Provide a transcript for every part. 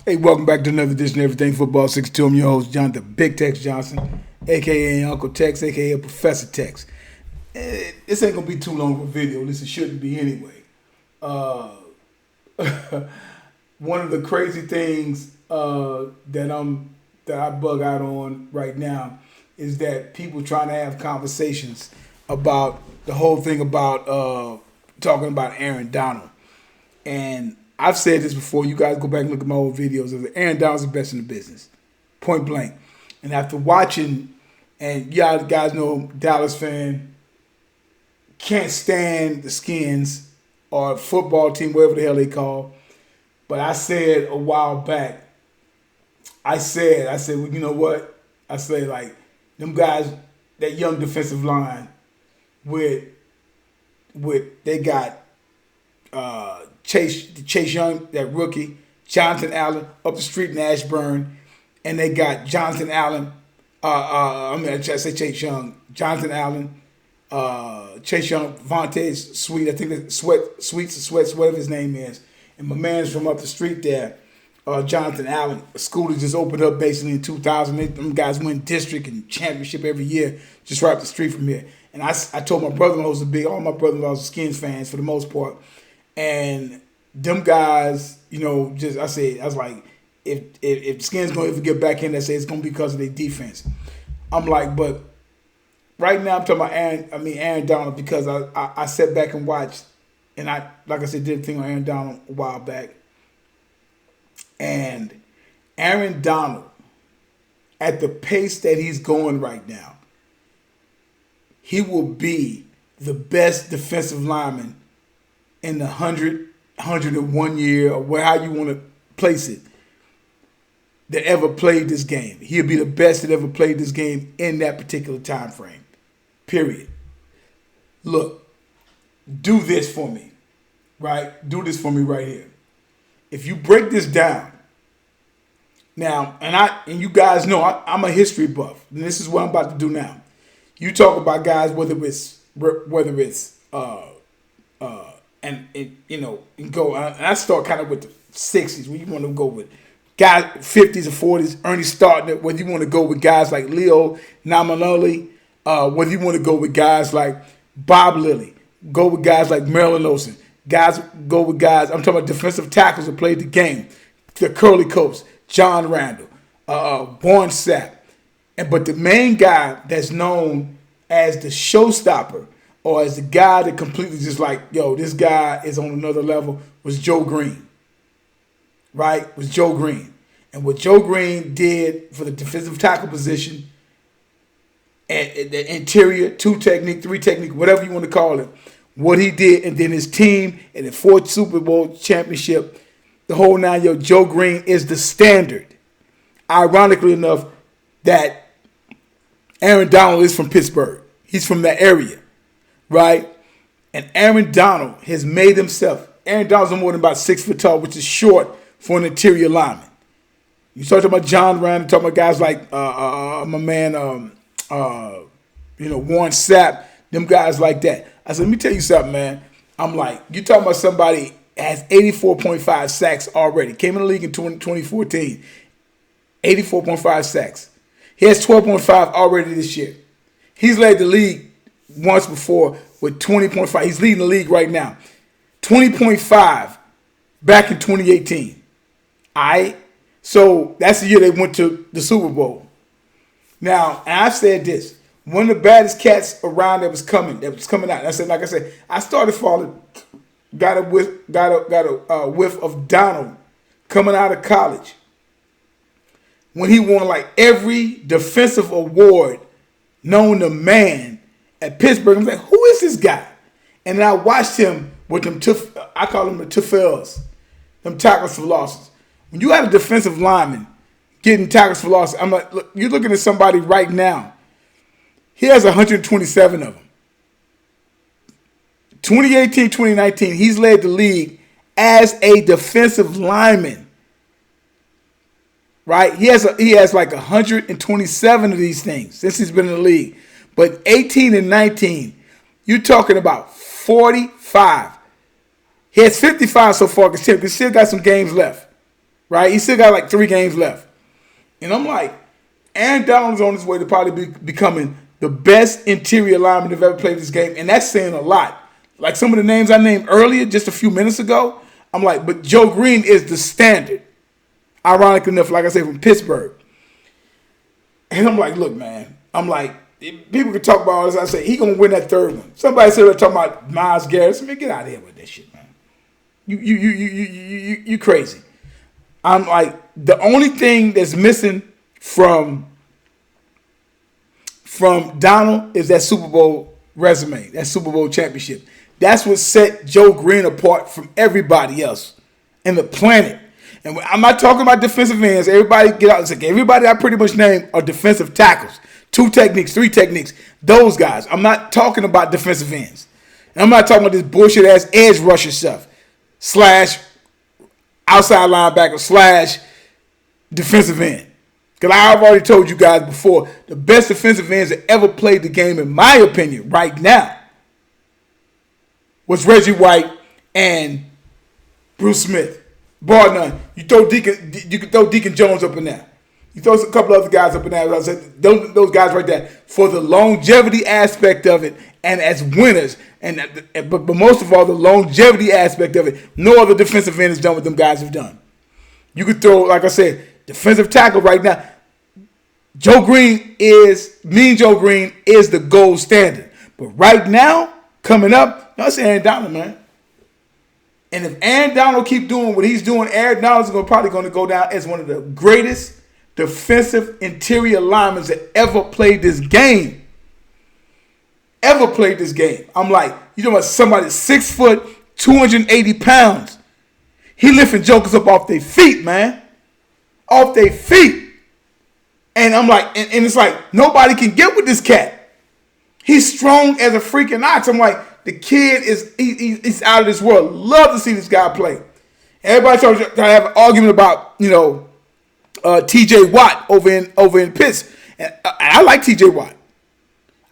Hey, welcome back to another edition of Everything Football 62. I'm your host, Jonathan Big Tex Johnson, a.k.a. Uncle Tex, a.k.a. Professor Tex. This ain't going to be too long of a video. This shouldn't be anyway. Uh, One of the crazy things that I bug out on right now is that people trying to have conversations about the whole thing about talking about Arron Donald. And I've said this before. You guys go back and look at my old videos. Arron Donald's the best in the business, point blank. And after watching, and y'all guys know Dallas fan can't stand the Skins or football team, whatever the hell they call. But I said a while back, I said, well, you know what? I say like them guys, that young defensive line with they got Chase Young, that rookie, Jonathan Allen up the street in Ashburn, and they got Jonathan Allen. I say Chase Young, Jonathan Allen, Chase Young, Vontae Sweet. I think it's Sweets, whatever his name is. And my man's from up the street there, Jonathan Allen. A school that just opened up basically in 2000. Them guys win district and championship every year, just right up the street from here. And I told my brother-in-laws all my brother-in-laws are Skins fans for the most part. And them guys, I was like, if Skins gonna ever get back in, they say it's gonna be because of their defense. I'm like, but right now I'm talking about Arron Donald, because I sat back and watched, and I, like I said, did a thing on Arron Donald a while back. And Arron Donald, at the pace that he's going right now, he will be the best defensive lineman in the 101 year, or how you want to place it, that ever played this game. He'll be the best that ever played this game in that particular time frame. Period. Look, do this for me, right? Do this for me right here. If you break this down, now, and you guys know I'm a history buff, and this is what I'm about to do now. You talk about guys, whether it's and go. And I start kind of with the 60s, where you want to go with guys 50s or 40s, Ernie Startner, whether you want to go with guys like Leo Namanoli, whether you want to go with guys like Bob Lilly, go with guys like Marilyn Olsen, go with guys, I'm talking about defensive tackles that played the game, the Curly Coats, John Randall, Warren Sapp. But the main guy that's known as the showstopper, or as the guy that completely just like, yo, this guy is on another level, was Joe Green. Right? Was Joe Green. And what Joe Green did for the defensive tackle position, and the interior, 2 technique, 3 technique, whatever you want to call it, what he did, and then his team in the 4th Super Bowl championship, the whole 9, Joe Green is the standard. Ironically enough, that Arron Donald is from Pittsburgh. He's from that area. Right? And Arron Donald has made himself. Arron Donald's more than about 6 foot tall, which is short for an interior lineman. You start talking about John Randall, talking about guys like my man, Warren Sapp, them guys like that. I said, let me tell you something, man. I'm like, you talking about somebody has 84.5 sacks already. Came in the league in 2014. 84.5 sacks. He has 12.5 already this year. He's led the league once before with 20.5. He's leading the league right now. 20.5 back in 2018. All right? So that's the year they went to the Super Bowl. Now, and I've said this. One of the baddest cats around that was coming out. I said, I started following, got a whiff of Donald coming out of college, when he won like every defensive award known to man at Pittsburgh. I'm like, who is this guy? And then I watched him with them, I call them the TFLs, them tackles for losses. When you have a defensive lineman getting tackles for losses, I'm like, look, you're looking at somebody right now. He has 127 of them. 2018, 2019, he's led the league as a defensive lineman. Right? He has like 127 of these things since he's been in the league. But 18 and 19, you're talking about 45. He has 55 so far because he still got some games left. right? He still got like 3 games left. And I'm like, Arron Donald's on his way to probably be becoming the best interior lineman to ever played this game. And that's saying a lot. Like some of the names I named earlier, just a few minutes ago, I'm like, but Joe Green is the standard. Ironically enough, like I said, from Pittsburgh. And I'm like, look, man. I'm like, people can talk about all this. I say, he going to win that 3rd one. Somebody said they're talking about Myles Garrett. Man, get out of here with that shit, man. You crazy. I'm like, the only thing that's missing from Donald is that Super Bowl resume, that Super Bowl championship. That's what set Joe Green apart from everybody else in the planet. And I'm not talking about defensive ends. Everybody get out and say, everybody I pretty much named are defensive tackles. 2 techniques, 3 techniques. Those guys. I'm not talking about defensive ends. And I'm not talking about this bullshit ass edge rusher stuff. / outside linebacker / defensive end. Because I've already told you guys before, the best defensive ends that ever played the game, in my opinion, right now, was Reggie White and Bruce Smith. Bar none. You can throw Deacon Jones up in there. You throw a couple other guys up in there. I said those guys right there for the longevity aspect of it, and as winners, but most of all the longevity aspect of it. No other defensive end has done what them guys have done. You could throw, like I said, defensive tackle right now. Joe Green is the gold standard. But right now, coming up, that's Arron Donald, man. And if Arron Donald keep doing what he's doing, Arron Donald is probably going to go down as one of the greatest defensive interior linemen that ever played this game. I'm like, you know what? Somebody 6 foot, 280 pounds. He lifting jokers up off their feet, man. Off their feet. And I'm like, and it's like, nobody can get with this cat. He's strong as a freaking ox. I'm like, the kid he's out of this world. Love to see this guy play. Everybody tries to have an argument about, T.J. Watt over in Pitts. And I like T.J. Watt.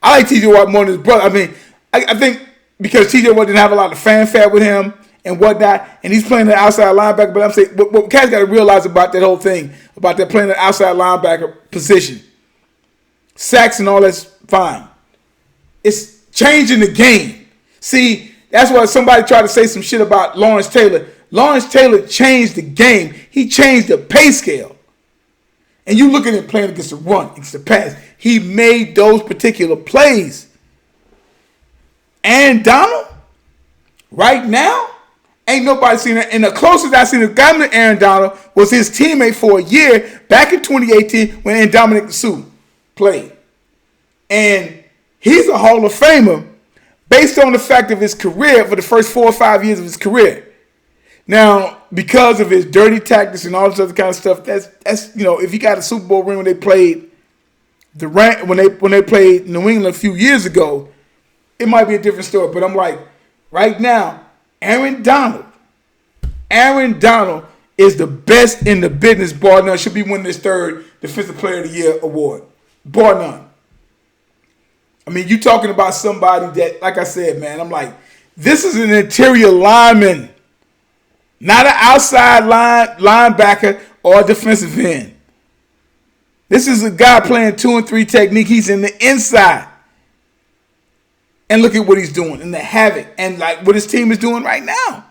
I like T.J. Watt more than his brother. I mean, I think because T.J. Watt didn't have a lot of fanfare with him and whatnot, and he's playing the outside linebacker. But I'm saying, what Cat's got to realize about that whole thing, about that playing the outside linebacker position, sacks and all that's fine. It's changing the game. See, that's why somebody tried to say some shit about Lawrence Taylor. Lawrence Taylor changed the game. He changed the pay scale. And you look at him playing against the run, against the pass. He made those particular plays. And Donald, right now, ain't nobody seen it. And the closest I seen to gotten to Arron Donald was his teammate for a year back in 2018 when Dominic Sue played. And he's a Hall of Famer based on the fact of his career for the first 4 or 5 years of his career. Now, because of his dirty tactics and all this other kind of stuff, that's if he got a Super Bowl ring when they played when they played New England a few years ago, it might be a different story. But I'm like, right now, Arron Donald is the best in the business, bar none. Should be winning his 3rd Defensive Player of the Year award, bar none. I mean, you talking about somebody that, like I said, man, I'm like, this is an interior lineman. Not an outside linebacker or a defensive end. This is a guy playing 2 and 3 technique. He's in the inside. And look at what he's doing and the havoc and like what his team is doing right now.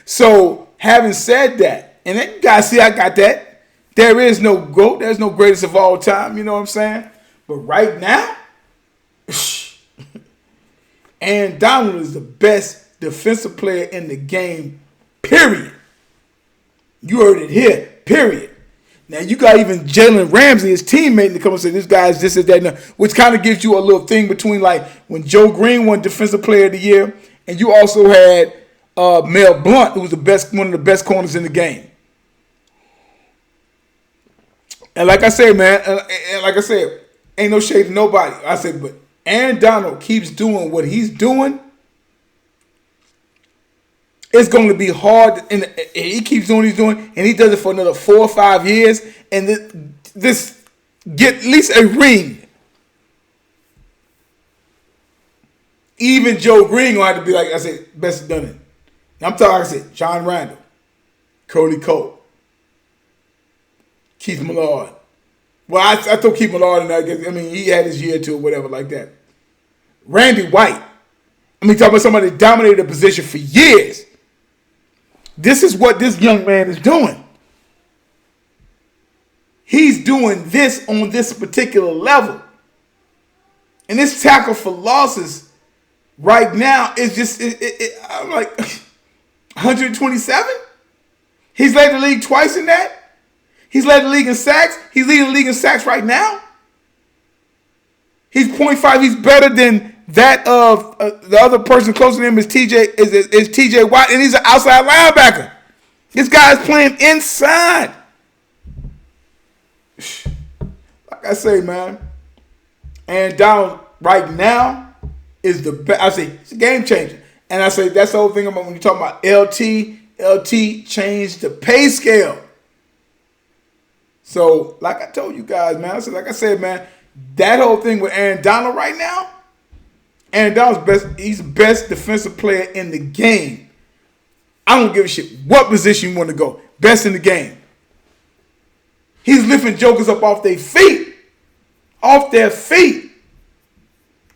So having said that, and then you guys see I got that. There is no GOAT. There's no greatest of all time. You know what I'm saying? But right now, Arron Donald is the best defensive player in the game, period. You heard it here, period. Now, you got even Jalen Ramsey, his teammate, to come and say, this guy is this, is that, and which kind of gives you a little thing between, like, when Joe Green won Defensive Player of the Year, and you also had Mel Blount, who was one of the best corners in the game. And like I said, man, ain't no shade to nobody. I said, but Arron Donald keeps doing what he's doing. It's going to be hard, and he keeps doing what he's doing, and he does it for another 4 or 5 years, and this get at least a ring. Even Joe Green going to have to be like I said, best done it. Now I'm talking, like I said, John Randall, Cody Cole, Keith Millard. Well, I throw Keith Millard in there. I mean, he had his year too or whatever like that. Randy White. I mean, talking about somebody that dominated a position for years. This is what this young man is doing. He's doing this on this particular level. And this tackle for losses right now is just, I'm like, 127? He's led the league twice in that. He's led the league in sacks. He's leading the league in sacks right now. He's 0.5. He's better than that of the other person close to him is TJ Watt, and he's an outside linebacker. This guy is playing inside. Like I say, man, Arron Donald right now is the best. I say it's a game changer. And I say that's the whole thing about when you talk about LT changed the pay scale. So, like I told you guys, man, like I said, man, that whole thing with Arron Donald right now, Arron Donald's he's the best defensive player in the game. I don't give a shit what position you want to go. Best in the game. He's lifting jokers up off their feet. Off their feet.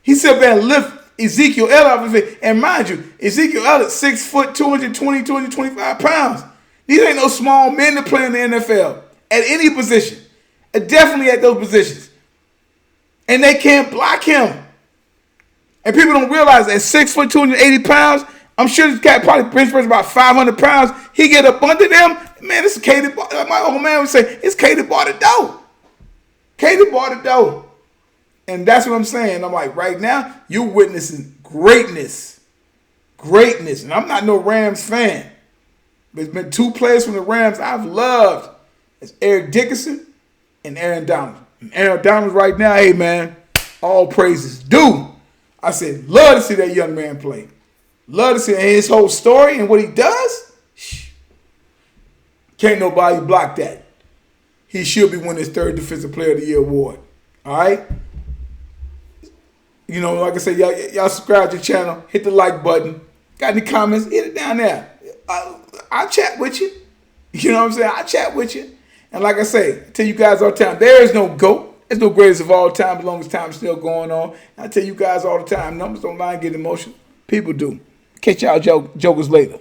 He said, man, lift Ezekiel Elliott off his feet. And mind you, Ezekiel Elliott, 6 foot, 220, 225 pounds. These ain't no small men to play in the NFL. At any position. Definitely at those positions. And they can't block him. And people don't realize at 6 foot, 280 pounds, I'm sure this guy probably bench press about 500 pounds. He get up under them. Man, this is Katie. My old man would say, it's Katie bought the dough. Katie bought the dough. And that's what I'm saying. I'm like, right now, you're witnessing greatness. Greatness. And I'm not no Rams fan. There's been 2 players from the Rams I've loved. It's Eric Dickerson and Arron Donald. And Arron Donald right now, hey, man, all praises due. I said, love to see that young man play. Love to see his whole story and what he does. Can't nobody block that. He should be winning his 3rd Defensive Player of the Year award. All right? You know, like I said, y'all subscribe to the channel. Hit the like button. Got any comments? Hit it down there. I'll chat with you. You know what I'm saying? I'll chat with you. And like I say, I tell you guys all the time, there is no GOAT. There's no greatest of all time as long as time's still going on. I tell you guys all the time, numbers don't lie and get emotional. People do. Catch y'all jokers later.